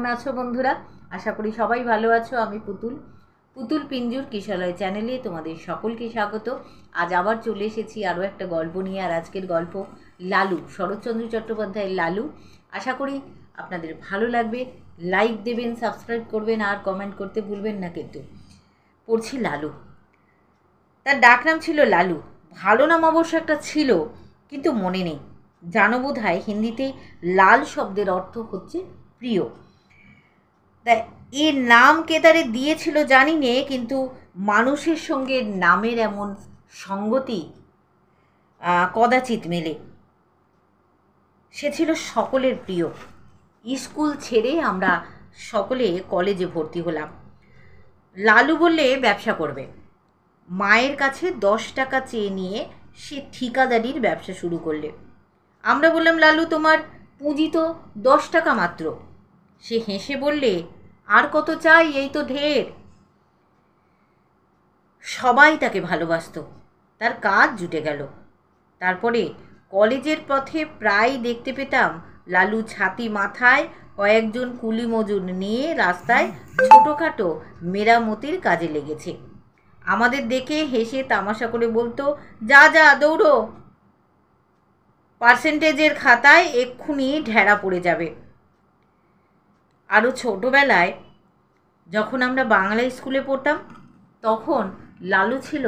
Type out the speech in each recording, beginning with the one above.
কেমন আছো বন্ধুরা? আশা করি সবাই ভালো আছো। আমি পুতুল পিঞ্জুর কিশলয় চ্যানেলে তোমাদের সকলকে স্বাগত। আজ আবার চলে এসেছি আরও একটা গল্প নিয়ে। আর আজকের গল্প লালু, শরৎচন্দ্র চট্টোপাধ্যায়ের লালু। আশা করি আপনাদের ভালো লাগবে। লাইক দেবেন, সাবস্ক্রাইব করবেন আর কমেন্ট করতে ভুলবেন না কিন্তু। পড়ছি লালু। তার ডাকনাম ছিল লালু। ভালো নাম অবশ্য একটা ছিল, কিন্তু মনে নেই। জানো বোধ হয় হিন্দিতে লাল শব্দের অর্থ হচ্ছে প্রিয়। তা এর নাম কে তারে দিয়েছিল জানি নে, কিন্তু মানুষের সঙ্গে নামের এমন সঙ্গতি কদাচিৎ মেলে। সে ছিল সকলের প্রিয়। স্কুল ছেড়ে আমরা সকলে কলেজে ভর্তি হলাম। লালু বললে ব্যবসা করবে। মায়ের কাছে 10 টাকা চেয়ে নিয়ে সে ঠিকাদারির ব্যবসা শুরু করলে। আমরা বললাম, লালু তোমার পুঁজি তো 10 টাকা মাত্র। সে হেসে বললে, আর কত চাই, এই তো ঢের। সবাই তাকে ভালোবাসত। তার কাজ জুটে গেল। তারপরে কলেজের পথে প্রায় দেখতে পেতাম লালু ছাতি মাথায় কয়েকজন কুলি মজুর নিয়ে রাস্তায় ছোটোখাটো মেরামতির কাজে লেগেছে। আমাদের দেখে হেসে তামাশা করে বলতো, যা যা দৌড়ো, পার্সেন্টেজের খাতায় এক্ষুনি ঢেড়া পড়ে যাবে। আরও ছোটোবেলায় যখন আমরা বাংলা স্কুলে পড়তাম, তখন লালু ছিল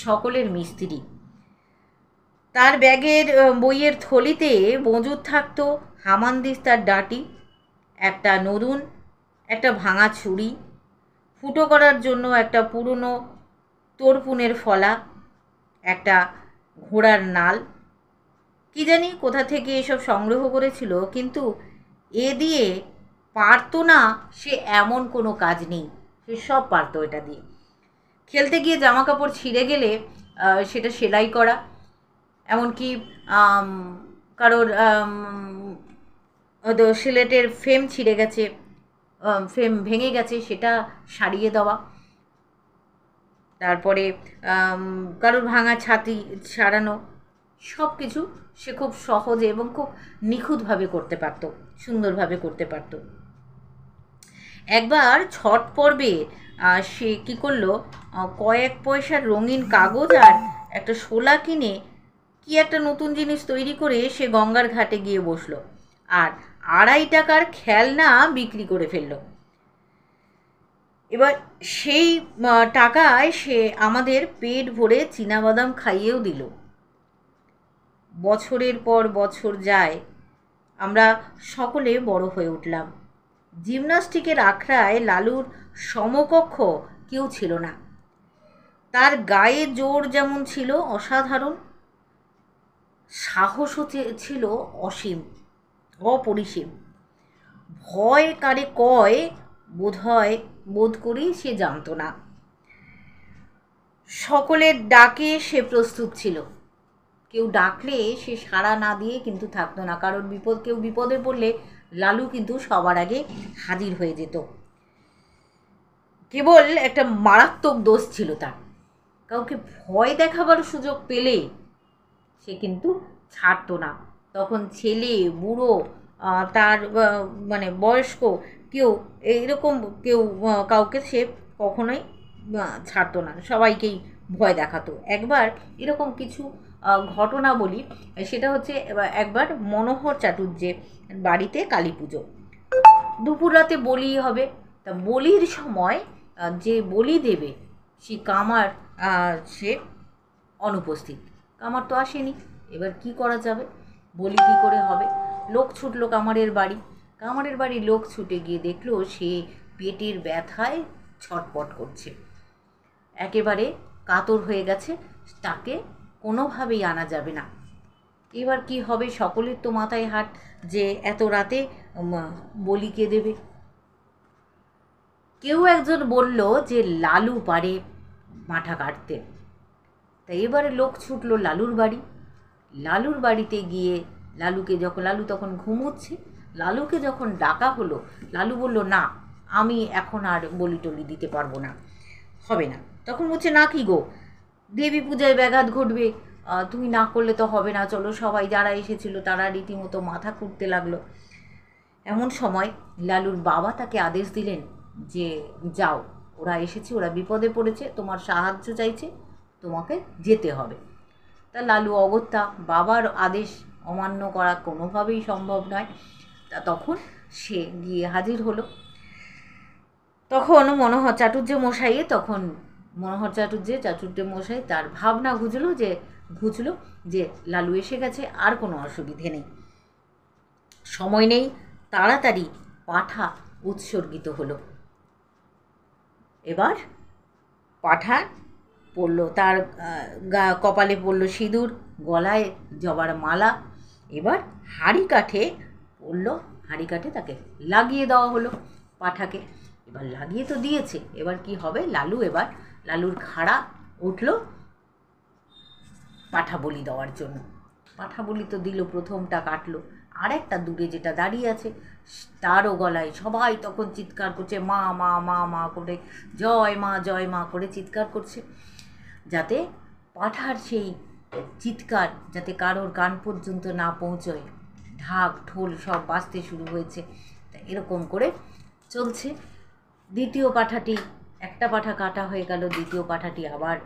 সকলের মিস্ত্রি। তার ব্যাগের বইয়ের থলিতে মজুদ থাকতো হামানদিস্তার ডাঁটি, একটা নদুন, একটা ভাঙা ছুরি, ফুটো করার জন্য একটা পুরনো তর্পুনের ফলা, একটা ঘোড়ার নাল। কি জানি কোথা থেকে এসব সংগ্রহ করেছিল, কিন্তু এ দিয়ে পারতো না সে এমন কোনো কাজ নেই। সে সব পারতো এটা দিয়ে। খেলতে গিয়ে জামা কাপড় ছিঁড়ে গেলে সেটা সেলাই করা, এমনকি কারোর হয়তো সিলেটের ফ্রেম ছিঁড়ে গেছে, ফ্রেম ভেঙে গেছে, সেটা সারিয়ে দেওয়া। তারপরে কারোর ভাঙা ছাতি সারানো, সব কিছু সে খুব সহজে এবং খুব নিখুঁতভাবে করতে পারত, সুন্দরভাবে করতে পারত। একবার ছট পর্বে সে কী করলো, কয়েক পয়সার রঙিন কাগজ আর একটা শোলা কিনে কি একটা নতুন জিনিস তৈরি করে সে গঙ্গার ঘাটে গিয়ে বসলো আর 2.5 টাকার খেলনা বিক্রি করে ফেললো। এবার সেই টাকায় সে আমাদের পেট ভরে চীনাবাদাম খাইয়েও দিল। বছরের পর বছর যায়, আমরা সকলে বড় হয়ে উঠলাম। জিমনাস্টিকের আখড়ায় লালুর সমকক্ষ কেউ ছিল না। তার গায়ে জোর যেমন ছিল অসাধারণ, সাহসও ছিল অসীম, অপরিসীম। ভয় কারে কয় বোধ করি সে জানত না। সকলের ডাকে সে প্রস্তুত ছিল। কেউ ডাকলে সে সাড়া না দিয়ে কিন্তু থাকতো না, কারণ কেউ বিপদে পড়লে লালু কিন্তু সবার আগে হাজির হয়ে যেত। কেবল একটা মারাত্মক দোষ ছিল তার, কাউকে ভয় দেখাবার সুযোগ পেলে সে কিন্তু ছাড়তো না। তখন ছেলে বুড়ো, তার মানে বয়স্ক কেউ, এইরকম কেউ কাউকে সে কখনোই ছাড়তো না, সবাইকেই ভয় দেখাতো। একবার এরকম কিছু ঘটনা বলি। সেটা হচ্ছে একবার মনোহর চাটুর্যের বাড়িতে কালী পুজো, দুপুর রাতে বলি হবে। তা বলির সময় যে বলি দেবে সে কামার সে অনুপস্থিত। কামার তো আসেনি। এবার কি করা যাবে, বলি কী করে হবে? লোক ছুটলো কামারের বাড়ি। লোক ছুটে গিয়ে দেখলো সে পেটের ব্যথায় ছটপট করছে, একেবারে কাতর হয়ে গেছে, তাকে কোনোভাবেই আনা যাবে না। এবার কি হবে? সকলের তো মাথায় হাত যে এত রাতে বলি কে দেবে। কেউ একজন বলল যে লালু পারে মাথা কাটতে। তাই এবারে লোক ছুটলো লালুর বাড়িতে গিয়ে লালু তখন ঘুমোচ্ছে। লালুকে যখন ডাকা হলো, লালু বলল, না, আমি এখন আর বলি টলি দিতে পারবো না, হবে না। তখন বলছে, না কি গো, দেবী পূজায় ব্যাঘাত ঘটবে, তুমি না করলে তো হবে না, চলো। সবাই যারা এসেছিল তারা রীতিমতো মাথা খুঁড়তে লাগলো। এমন সময় লালুর বাবা তাকে আদেশ দিলেন যে যাও, ওরা এসেছে, ওরা বিপদে পড়েছে, তোমার সাহায্য চাইছে, তোমাকে যেতে হবে। তা লালু অগত্যা, বাবার আদেশ অমান্য করা কোনোভাবেই সম্ভব নয়। তা তখন সে গিয়ে হাজির হলো। তখন মনোহর চাটুর্য মশাই তার ভাবনা বুঝলো যে লালু এসে গেছে, আর কোনো অসুবিধে নেই, সময় নেই, তাড়াতাড়ি পাঠা উৎসর্গিত হলো। এবার পাঠা পড়ল, তার কপালে পড়ল সিঁদুর, গলায় জবার মালা। এবার হাঁড়ি কাঠে তাকে লাগিয়ে দেওয়া হলো পাঠাকে। এবার লাগিয়ে তো দিয়েছে, এবার কি হবে, লালুর খাড়া উঠল পাঠা বলি দেওয়ার জন্য। পাঠা বলি তো দিল, প্রথমটা কাটলো, আর একটা দূরে যেটা দাঁড়িয়ে আছে তারও গলায় সবাই তখন চিৎকার করছে, মা মা মা মা করে, জয় মা করে চিৎকার করছে, যাতে পাঠার সেই চিৎকার যাতে কারোর কান পর্যন্ত না পৌঁছয়। ঢাক ঢোল সব বাজতে শুরু হয়েছে। তা এরকম করে চলছে। একটা পাঠা কাটা হয়ে গেল, দ্বিতীয় পাঠাটি আবার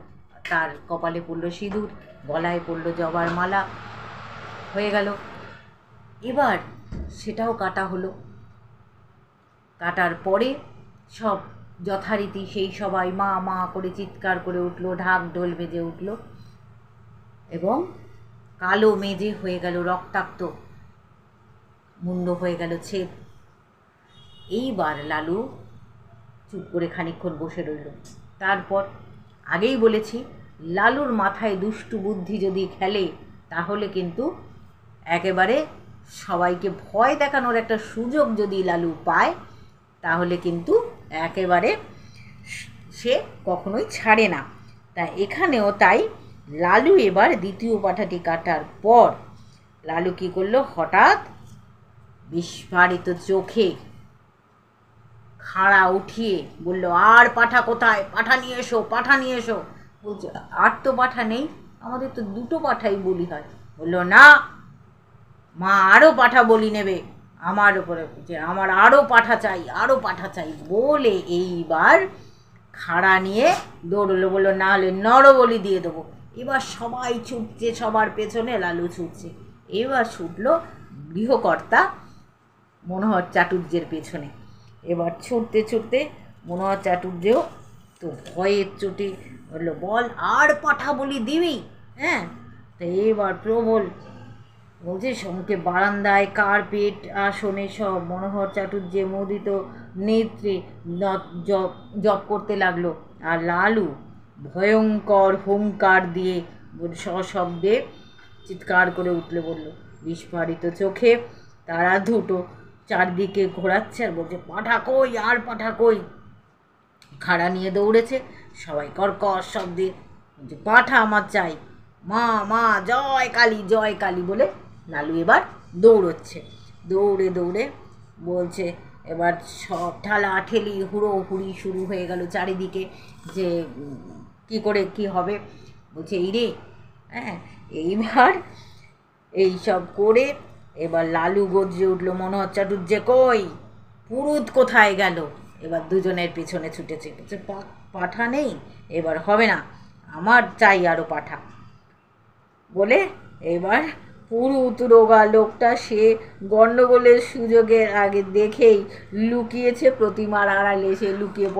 তার কপালে পড়ল সিঁদুর, গলায় পড়ল জবার মালা, হয়ে গেল। এবার সেটাও কাটা হলো। কাটার পরে সব যথারীতি সেই সবাই মা মা করে চিৎকার করে উঠল, ঢাক ঢোল বেজে উঠল, এবং কালো মেজে হয়ে গেল, রক্তাক্ত মুন্ড হয়ে গেল ছেদ। এইবার লালু চুপ করে খানিকক্ষণ বসে রইল। তারপর আগেই বলেছি, লালুর মাথায় দুষ্টু বুদ্ধি যদি খেলে তাহলে কিন্তু একেবারে সবাইকে ভয় দেখানোর একটা সুযোগ যদি লালু পায় তাহলে কিন্তু একেবারে সে কখনোই ছাড়ে না। তা এখানেও তাই লালু এবার দ্বিতীয় পাঠাটি কাটার পর লালু কী করলো, হঠাৎ বিস্ফারিত চোখে খাড়া উঠিয়ে বলল, আর পাঠা কোথায়, পাঠা নিয়ে এসো। বলছে, আর তো পাঠা নেই, আমাদের তো দুটো পাঠাই বলি হয়। বললো, না মা আরও পাঠা বলি নেবে আমার উপরে, যে আমার আরও পাঠা চাই বলে এইবার খাড়া নিয়ে দৌড়লো। বললো, না হলে নরবলি দিয়ে দেবো। এবার সবাই ছুটছে, সবার পেছনে লালু ছুটছে। এবার ছুটলো গৃহকর্তা মনোহর চাটুর্যের পেছনে। এবার ছুটতে মনোহর চাটুর্যেও তো ভয়ের চোটে বললো, বল আর পাঠা বলি দিবি? হ্যাঁ, তা এবার প্রবল বলছে, সঙ্গে বারান্দায় কার্পেট আসনে সব মনোহর চাটুর্যে মোদিত নেত্রে জপ করতে লাগলো। আর লালু ভয়ঙ্কর হুঙ্কার দিয়ে সশব্দে চিৎকার করে উঠলে, বলল, বিস্ফারিত চোখে তারা দুটো চারদিকে ঘোরাচ্ছে আর বলছে, পাঠা কই, আর পাঠা কই? খাড়া নিয়ে দৌড়েছে, সবাই কর্কশ শব্দে বলছে, পাঠা আমার চাই, মা মা জয় কালী বলে লালু এবার দৌড়চ্ছে। দৌড়ে বলছে, এবার সব ঠেলাঠেলি হুড়োহুড়ি শুরু হয়ে গেল চারিদিকে, যে কি করে কি হবে। বলছে, এই রে, হ্যাঁ, এইবার এইসব করে এবার লালু গর্জে উঠলো, মনোহর চাটুর্যে কই, পুরুত কোথায় গেল? এবার দুজনের পিছনে ছুটেছে। বলছে, পাঠা নেই, এবার হবে না, আমার চাই আরও পাঠা বলে এবার পুরুত রোগা লোকটা সে গণ্ডগোলের সুযোগের আগে দেখেই লুকিয়েছে প্রতিমার আড়ালে, সে লুকিয়ে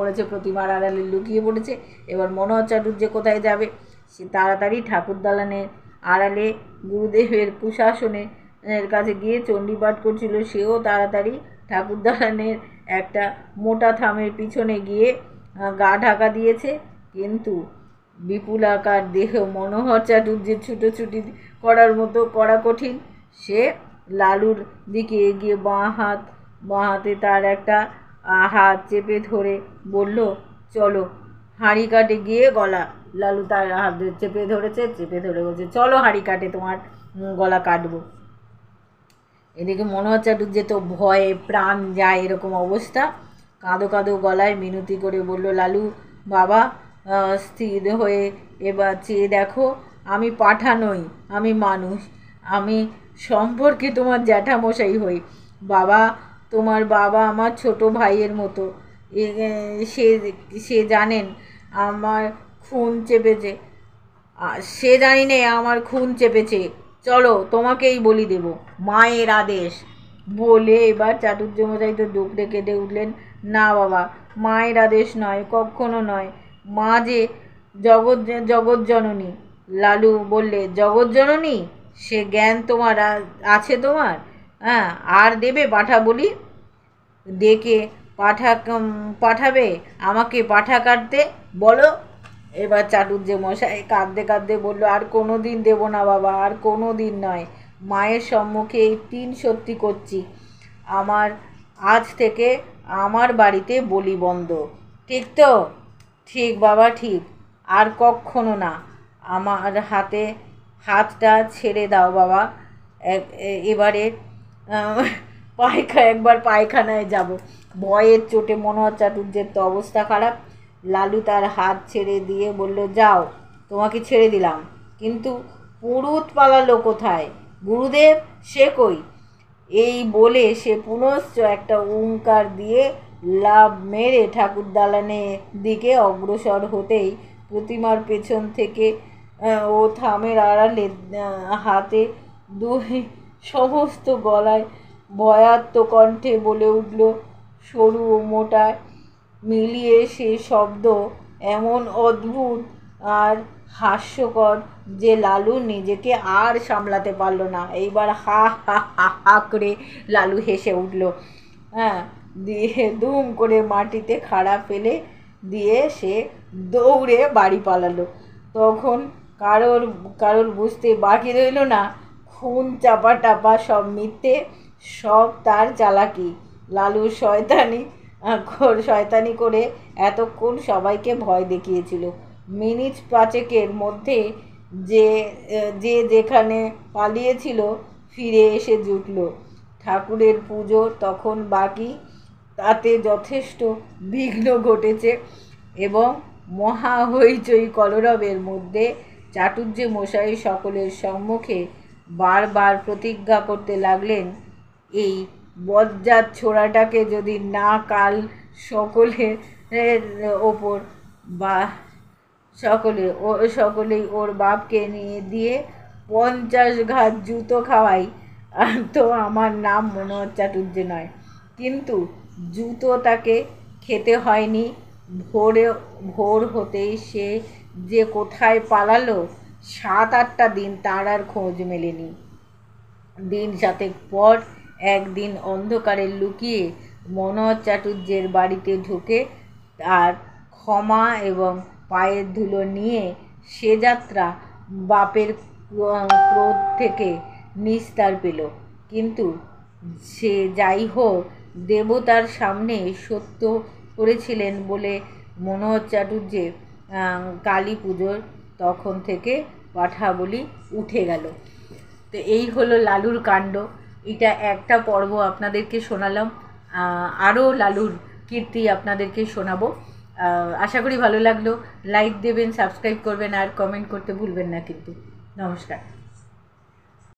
পড়েছে। এবার মনোহর চাটুর্যে কোথায় যাবে, সে তাড়াতাড়ি ঠাকুর দালানের আড়ালে গুরুদেবের প্রশাসনের কাছে গিয়ে চণ্ডীপাঠ করছিল। সেও তাড়াতাড়ি ঠাকুর দালানের একটা মোটা থামের পিছনে গিয়ে গা ঢাকা দিয়েছে। কিন্তু বিপুলাকার দেহ মনোহর চাটুর্যের ছুটোছুটি করার মতো করা কঠিন। সে লালুর দিকে এগিয়ে বাঁ হাতে তার একটা হাত চেপে ধরে বলল, চলো হাঁড়ি কাটে গিয়ে গলা। লালু তার হাত চেপে ধরে বলছে, চলো হাঁড়ি কাটে তোমার গলা কাটবো। এদিকে মনোহর চাটুর্যে তো ভয়ে প্রাণ যায় এরকম অবস্থা, কাঁদো গলায় মিনতি করে বলল, লালু বাবা, স্থির হয়ে এবার চেয়ে দেখো, আমি পাঠা নই, আমি মানুষ, আমি সম্পর্কে তোমার জ্যাঠামশাই হই। বাবা তোমার বাবা আমার ছোট ভাইয়ের মতো। সে সে জানেন আমার খুন চেপেছে, সে জানি নে আমার খুন চেপেছে, চলো তোমাকেই বলি দেব, মায়ের আদেশ। বলে এবার চাটুর্যমশাই তো ডুকরে কেঁদে উঠলেন। না বাবা, মায়ের আদেশ নয়, কখনো নয়, মা যে জগৎ জগৎজননী। লালু বললে, জগৎজননী? সে জ্ঞান তোমার আছে তোমার? হ্যাঁ, আর দেবে পাঠা বলি? ডেকে পাঠাবে আমাকে পাঠা কাটতে, বলো। এবার চাটুর্যে মশাই কাঁদতে কাঁদতে বলল, আর কোনো দিন দেবো না বাবা, আর কোনো দিন নয়। মায়ের সম্মুখে এই তিন সত্যি করছি, আমার আজ থেকে আমার বাড়িতে বলি বন্ধ। ঠিক তো? ঠিক বাবা, ঠিক। আর কখনো না। আমার হাতটা ছেড়ে দাও বাবা। এবারে একবার পায়খানায় যাব। ভয়ের চোটে মনোহর চাটুর্যের তো অবস্থা খারাপ। লালু তার হাত ছেড়ে দিয়ে বলল, যাও, তোমাকে ছেড়ে দিলাম, কিন্তু পুরুত পালালো কোথায়? গুরুদেব সে কই? এই বলে সে পুনশ্চ একটা ওঙ্কার দিয়ে লাফ মেরে ঠাকুর দালানের দিকে অগ্রসর হতেই প্রতিমার পেছন থেকে ও থামের আড়ালে হাতে দুই সমস্ত গলায় ভয়ার্ত কণ্ঠে বলে উঠল, সরু ও মোটা মিলিয়ে সে শব্দ এমন অদ্ভুত আর হাস্যকর যে লালু নিজেকে আর সামলাতে পারল না। এইবার হা হা হা হা করে লালু হেসে উঠল। হ্যাঁ, দিয়ে দুম করে মাটিতে খাড়া ফেলে দিয়ে সে দৌড়ে বাড়ি পালালো। তখন কারোর বুঝতে বাকি রইল না, খুন চাপা টাপা সব মিথ্যে, সব তার চালাকি। লালু শয়তানি করে এতক্ষণ সবাইকে ভয় দেখিয়েছিল। মিনিট পাঁচেকের মধ্যে যে যেখানে পালিয়েছিল ফিরে এসে জুটল। ঠাকুরের পুজো তখন বাকি, তাতে যথেষ্ট বিঘ্ন ঘটেছে এবং মহা হইচই কলরবের মধ্যে চাটুর্যে মশাই সকলের সম্মুখে বারবার প্রতিজ্ঞা করতে লাগলেন, এই বজ্জাত ছোড়াটাকে যদি না কাল সকলের ওপর বা সকলেই ওর বাপকে নিয়ে দিয়ে 50 ঘাত জুতো খাওয়াই, তো আমার নাম মনোহর চাটুর্যে নয়। কিন্তু জুতো তাকে খেতে হয়নি। ভোর হতেই সে যে কোথায় পালালো, 7-8টা দিন তার আর খোঁজ মেলেনি। দিন 7 পর একদিন অন্ধকারে লুকিয়ে মনোহর চাটুর্যের বাড়িতে ঢুকে আর ক্ষমা এবং পায়ের ধুলো নিয়ে সে যাত্রা বাপের ক্রোধ থেকে নিস্তার পেল। কিন্তু সে যাই হোক, দেবতার সামনে সত্য করেছিলেন বলে মনোহর চাটুর্যে কালী পুজোর তখন থেকে পাঠা বলি উঠে গেল। তো এই হলো লালুর কাণ্ড। এটা একটা পর্ব আপনাদেরকে শোনালাম, আরও লালুর কীর্তি আপনাদেরকে শোনাবো। আশা করি ভালো লাগলো। লাইক দেবেন, সাবস্ক্রাইব করবেন আর কমেন্ট করতে ভুলবেন না কিন্তু। নমস্কার।